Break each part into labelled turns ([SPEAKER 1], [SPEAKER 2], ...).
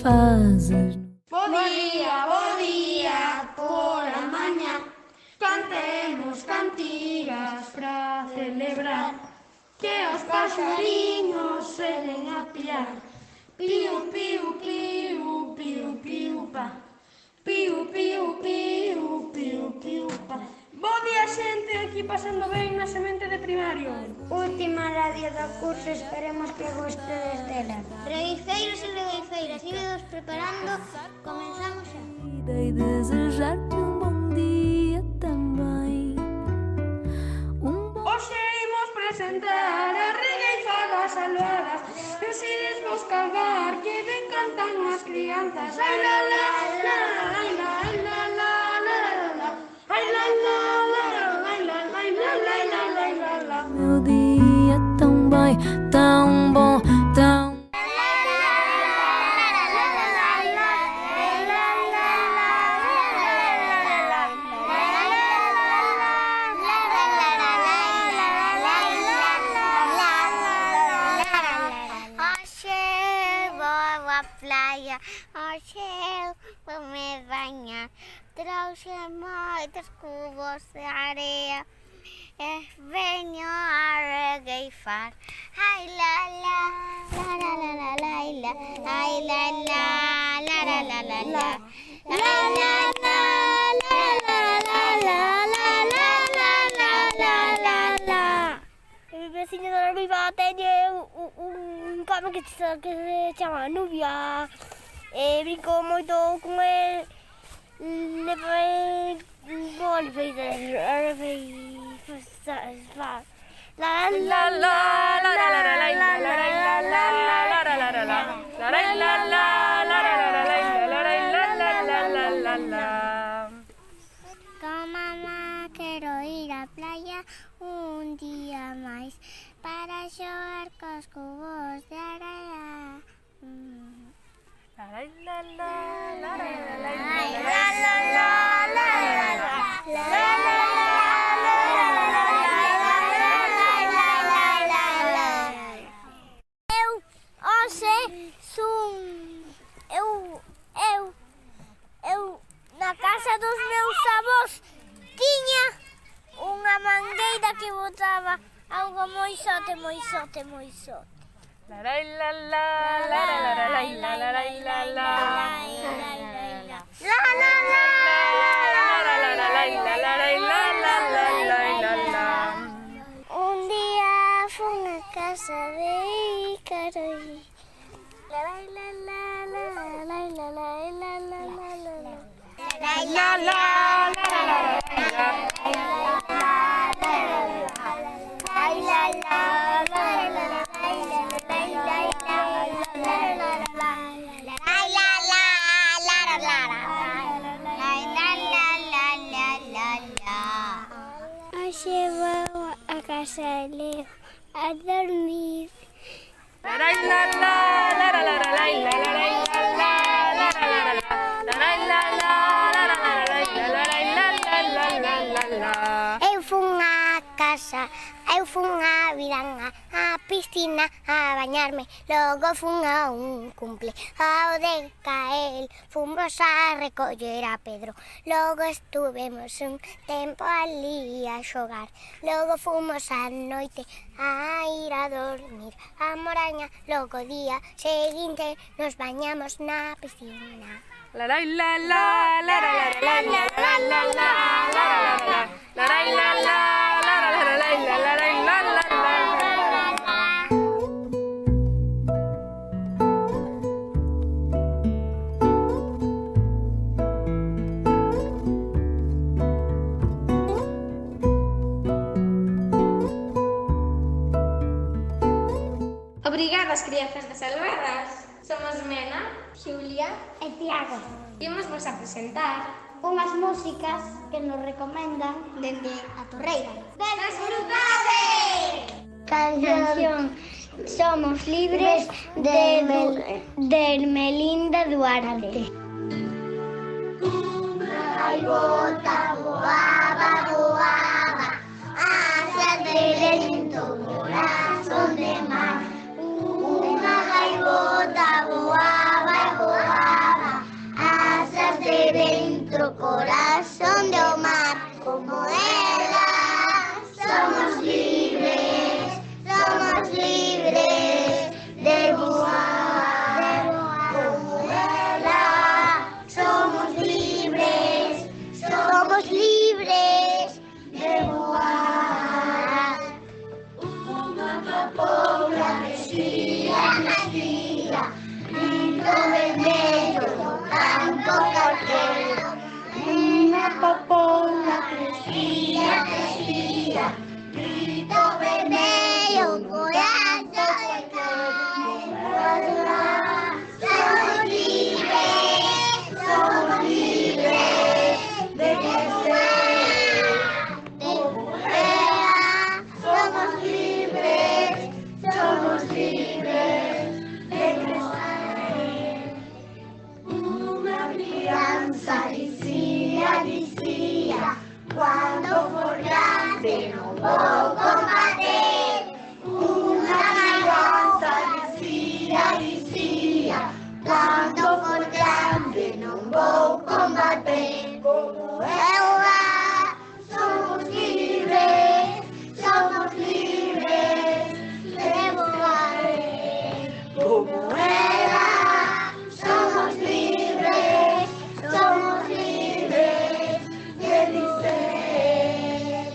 [SPEAKER 1] fazes.
[SPEAKER 2] Bo día, por a mañá, cantemos cantigas pra celebrar que os paxariños selen a piar. Piu, piu, piu, piu, piu, pa. Piu, piu, piu, piu, piu, pa. Bo día, xente, aquí pasando ben na semente de primario.
[SPEAKER 3] Última radio do curso, esperemos que gostedes dela.
[SPEAKER 4] Regueifeiros e regueifeiras, íbedos preparando, comenzamos xa.
[SPEAKER 1] E desejar-te bom dia também.
[SPEAKER 2] Hoxe imos presentar as regueifadas alvadas. Decides vos cavar que ben cantan as crianzas. Ai la la, la la la, ai la la, la la la, ai la la, la ai la la, ai la la, la la la.
[SPEAKER 1] Meu dia tão bem, tão bom, tão...
[SPEAKER 4] Playa, hoxe vou me bañar, trouxe moitos cubos de areia e veño a regueifar. Ai la la, la la la la la la, ai la la, la la la la la, la la la, la la la la, la la la. Mi vecino da arriba teñe un cano que se chama Nubia e brinco moito con el. Le fai la la la la la la la la la la. Con mamá quero ir á playa un día máis para xogar cos cubos de areia. Eu hoxe eu na casa dos meus avós tiña unha mangueira que botaba algo moi sote. La la la la la la la la la la la la la. La la la la la la la. Un día fun a casa de Ícaro. La la la la la la la la la la la. La la Hoxe vou a casa de Leo a dormir. Eu fun a Viranga, a piscina a bañarme, logo fun a un cumple ao de Cael, fomos a recoller a Pedro, logo estuvemos un tempo ali a xogar, logo fomos a noite a ir a dormir a Moraña, logo día seguinte nos bañamos na piscina. La la la la la la la la la la la la la la la.
[SPEAKER 2] Obrigadas, crianzas desalvadas. Somos Mena,
[SPEAKER 3] Xulia e Tiago.
[SPEAKER 2] Imos vos a presentar
[SPEAKER 3] Unhas músicas que nos recomendan dende a Torreira.
[SPEAKER 2] Desfrutade!
[SPEAKER 3] Canción Somos Libres de Melinda Duarte.
[SPEAKER 4] Unha gaivota voaba, voaba, hacia el viento, corazón de mar. Unha gaivota voaba, voaba.
[SPEAKER 3] Papoula crecía, crecía, grito vermelho no campo carteiro. Minha papoula crescia, crescia, grito vermelho, coração somos livres de crescer, de voar, somos livres de crescer. Uma criança dizia, quando for grande não vou combater. Uma criança dizia, quando for grande não vou combater. Como ela, somos livres de voar. Como ela, somos livres de dizer.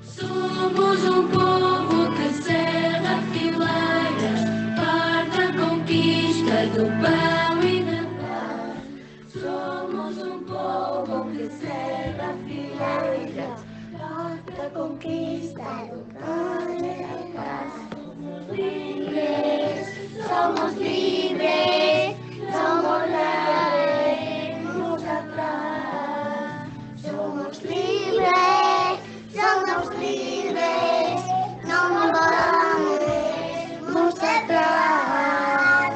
[SPEAKER 1] Somos povo que cerra fileiras, parte a conquista do pão e da paz. Somos povo que cerra fileiras, parte a conquista do pão e da paz.
[SPEAKER 3] Somos livres, não olharemos atrás. Somos livres, não olharemos atrás.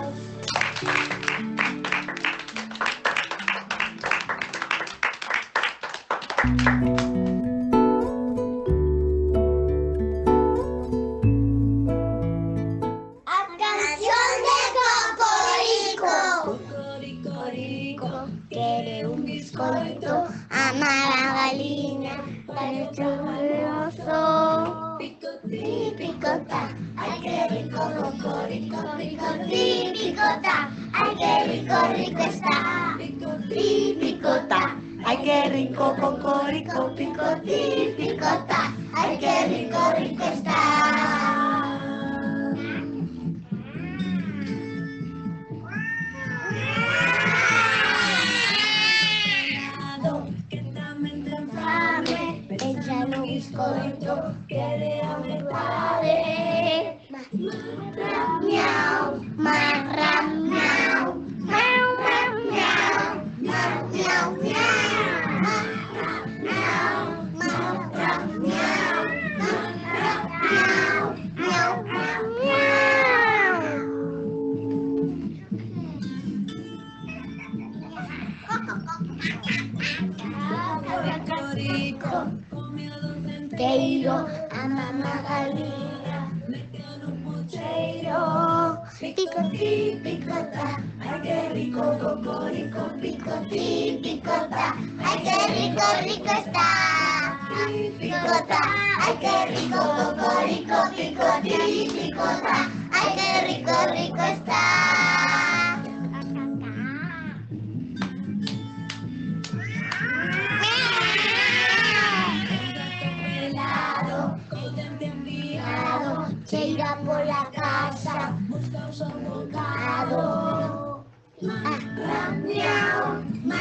[SPEAKER 3] A canción de Cocorico. Cocorico, quiere un biscoito, amar a galinha, para churroso. Picotí, picota, ay qué rico Cocorico, picotí, picota, ay qué rico está. Picotí, picota, ay qué rico Cocorico, picotí, picota, ay qué rico está. Ella no biscoito, quiere a verdade. Miau, marra, miau, miau, miau, miau, miau, miau, miau, marra, miau, marra, miau, miau, Cocorico, teiro, a mamá galinha, meteu no pucheiro. Picotí, picota, ay qué rico Cocorico, picotí, picota, ay qué rico está. Picota, ay qué rico Cocorico, picotí, picota, ay qué rico está. Cheira por la casa, busca un bocado. Miau, miau, miau,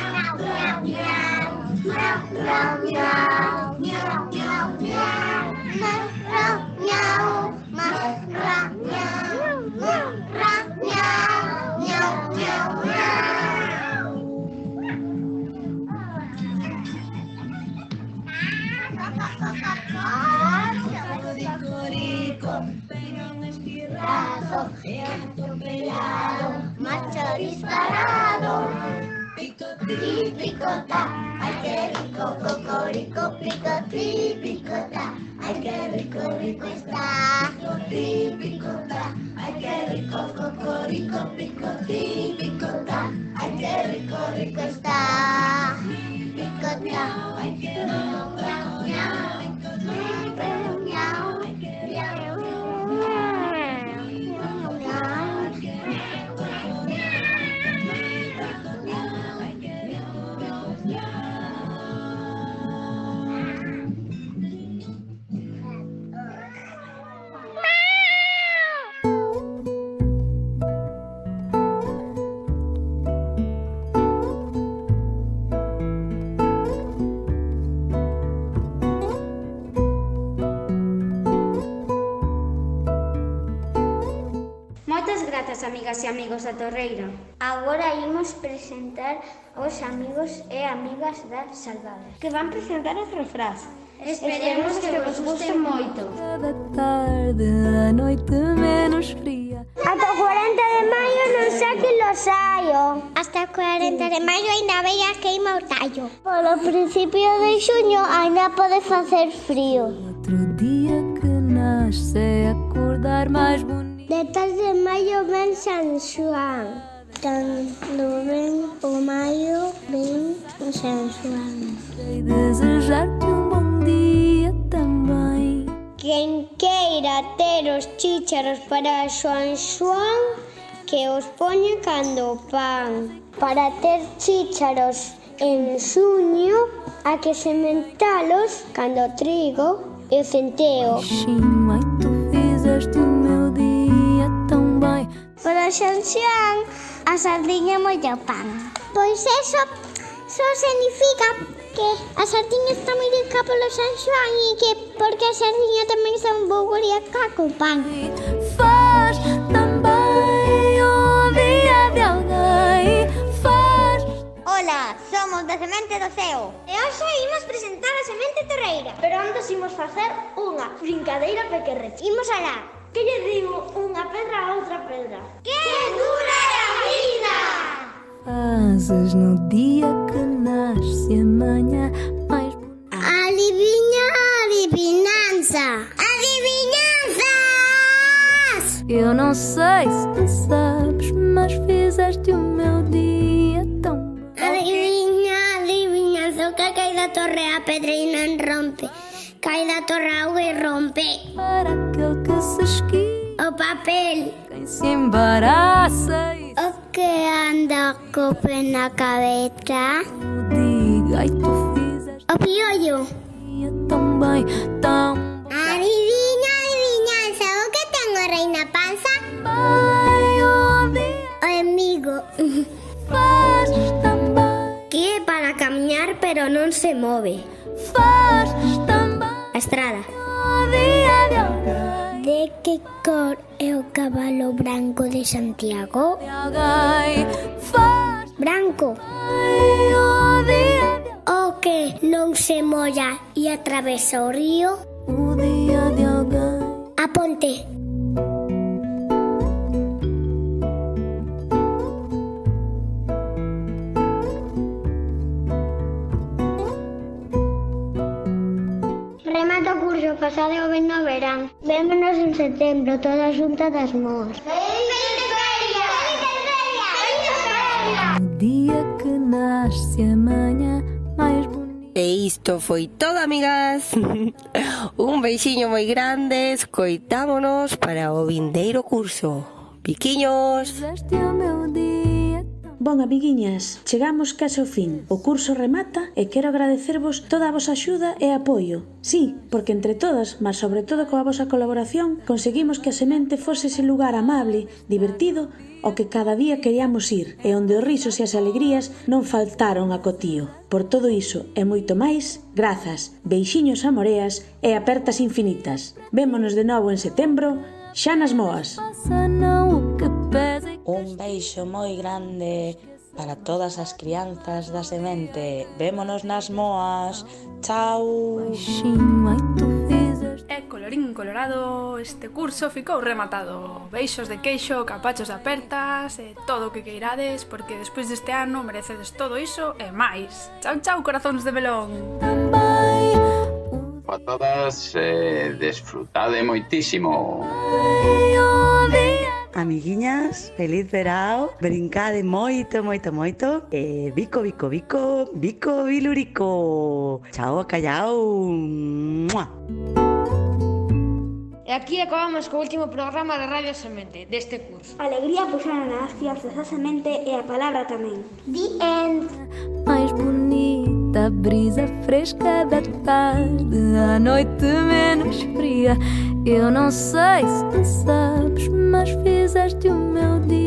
[SPEAKER 3] miau, miau, miau, miau, miau, miau, miau, miau, miau, miau, miau, Cocorico, pegan estirado, atropellado, macho disparado. Picotí, picota, ay qué rico Cocorico, picotí, picota, ay qué rico está. Picotí, picota, ay qué rico Cocorico, picotí, picota, ay qué rico está. Picota, ay qué rico, miau, miau, miau, miau.
[SPEAKER 2] grazas, amigas e amigos da Torreira.
[SPEAKER 4] Agora imos presentar os amigos e amigas da Salvada,
[SPEAKER 2] Que van presentar os refrás. Esperemos que vos guste moito.
[SPEAKER 1] Cada tarde, a noite menos fría.
[SPEAKER 4] Ata o 40 de maio non sei que lo saio. Hasta o 40 de maio ainda veia que ima o tallo. Polo principio de xuño ainda pode facer frío.
[SPEAKER 1] Outro dia que nasce é acordar mais bonito.
[SPEAKER 4] Detrás de maio ven San Xoán. Cando ven o maio ven San Xoán.
[SPEAKER 1] Sei desejar-te bom dia também.
[SPEAKER 4] Quen queira ter os chícharos para San Xoán, que os poña cando pan. Para ter chícharos en xuño, hai que sementalos cando o trigo e o centeo.
[SPEAKER 1] Bichinho, ai tu fizeste o meu dia tão bem.
[SPEAKER 4] Para San Xoán, a sardiña molla o pan. Pois eso só significa que a sardiña está moi rica polo San Xoán e que porque a sardiña tamén está un pouco rica co pan.
[SPEAKER 1] Faz também o dia de alguém. Faz.
[SPEAKER 4] Ola, somos da Semente do Ceo. E hoxe imos presentar a Semente Torreira. Pero antes imos facer unha brincadeira pequerrecha. Imos alá. Que lle digo unha pedra a outra pedra? Que dura é a vida!
[SPEAKER 1] Fazes no dia que nasce amanhã mais bonito.
[SPEAKER 4] Adivinha, adivinança. Adivinhanças!
[SPEAKER 1] Eu não sei se tu sabes, mas fizeste o meu dia tão bem.
[SPEAKER 4] Adivinha, adivinança. O que cai da torre a pedra e non rompe. Cai da torre a auga e rompe.
[SPEAKER 1] Para aquele que se esquiva,
[SPEAKER 4] O papel.
[SPEAKER 1] quem se embaraça e
[SPEAKER 4] O que anda co pé na cabeza.
[SPEAKER 1] diga, ai tu fizeste
[SPEAKER 4] O piollo.
[SPEAKER 1] o dia tão bem, tão
[SPEAKER 4] Adivinha, adivinanza, o que ten o rei na panza?
[SPEAKER 1] bem o dia.
[SPEAKER 4] O amigo.
[SPEAKER 1] Fazes também,
[SPEAKER 4] Que é para camiñar pero non se move.
[SPEAKER 1] fazes também
[SPEAKER 4] A estrada.
[SPEAKER 1] o dia de alguém.
[SPEAKER 4] De que cor é o cabalo branco de Santiago?
[SPEAKER 1] De alguém. Faz
[SPEAKER 4] Branco.
[SPEAKER 1] bem o dia de
[SPEAKER 4] O que non se molla e atravesa o río?
[SPEAKER 1] o dia de alguém.
[SPEAKER 4] A ponte. Remata o curso pasado o ben no verán. Vémonos en setembro, toda xunta das moas.
[SPEAKER 1] O dia que nasce amanhã mais bonito.
[SPEAKER 5] E isto foi todo, amigas. Un beixiño moi grande. Escoitámonos para o vindeiro curso. Piquiños.
[SPEAKER 1] Fizeste o meu dia tão
[SPEAKER 6] Bon, amiguiñas, chegamos case ao fin. O curso remata e quero agradecervos toda a vosa axuda e apoio. Sí, porque entre todas, mas sobre todo coa vosa colaboración, conseguimos que a Semente fose ese lugar amable, divertido, ao que cada día queríamos ir e onde os risos e as alegrías non faltaron a cotío. Por todo iso e moito máis, grazas, beixiños a moreas e apertas infinitas. Vémonos de novo en setembro, xa nas moas.
[SPEAKER 1] passa, não o que pesa e
[SPEAKER 7] Un beixo moi grande para todas as crianzas da Semente. Vémonos nas moas. Chao.
[SPEAKER 1] bichinho, ai tu fizeste.
[SPEAKER 8] E colorín colorado, este curso ficou rematado. Beixos de queixo, capachos de apertas e todo o que queirades, porque despois deste ano merecedes todo iso e máis. Chao, chao, corazóns de melón.
[SPEAKER 9] A todas, desfrutade moitísimo.
[SPEAKER 10] Amiguiñas, feliz verao, brincade moito, moito, moito e bico, bico, bico, bico, bilurico. Chao, callao. ¡Mua!
[SPEAKER 2] E aquí acabamos co último programa de Radio Semente deste curso.
[SPEAKER 4] Alegría puxaron as fiestas da Semente e a palabra tamén. The end.
[SPEAKER 1] Mais bonita, brisa fresca da tarde, a noite menos fria. Eu não sei se tu sabes, mas fizeste o meu dia